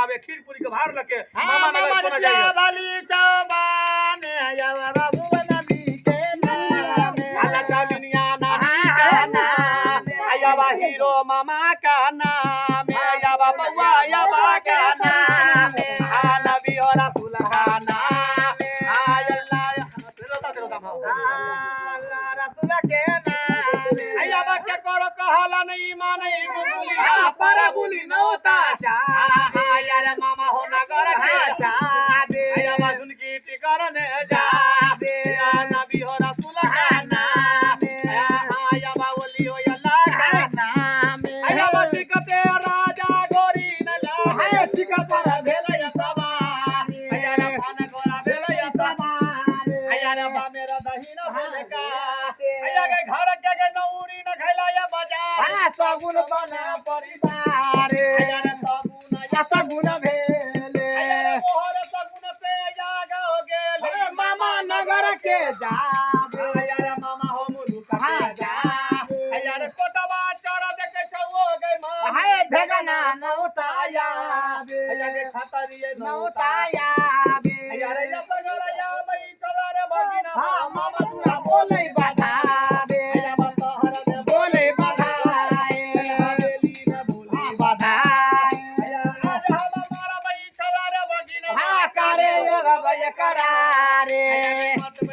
आवे खीर पूरी के भार लके हाँ मामा नगर मामा कोना क्या जाइए वाली चौबाने यवरा भुवन बीते नामे आला चाबिनिया नामी का नाम आयावा हीरो मामा का नाम आयावा बउआ आयावा का नाम आ नबी और रसूल का नाम आयल्ला रसूल के नामे आयावा के करो कहला नहीं माने बुली पर बुली नौता यार मामा हो नगर के जा दे आयावा सुन की करने जा दे नबी हो रसूल का नाम आयावा ओली हो अल्लाह का नामे आयावा टिकते राजा गोरी न ला है टिका पर भेल सवा आयारा खान गोरा भेल सवा आयारा बा मेरा दहीन भेल का आया के घर के नौरी न खैला या बाजार सगुन बना परिवार आयारा सगुन या सगुन भेले आयारा मोहर सगुन पे जाग हो गेल मामा नगर के जाबे आयारा मामा हो मुलु कहा जा आयारा कोटवा चोरा देखे छौ गई मां हाय भेगना नौताया आया के खतरिए नौताया आयारा या सगरा या मई चला रे भगिना हाँ मामा तुरा बोले बता दे आया बतहर में बोले बधाए बेली न बोली बधाए आया आज हम मारा मई चला रे भगिना हाँ करे ये रवैया करारे मत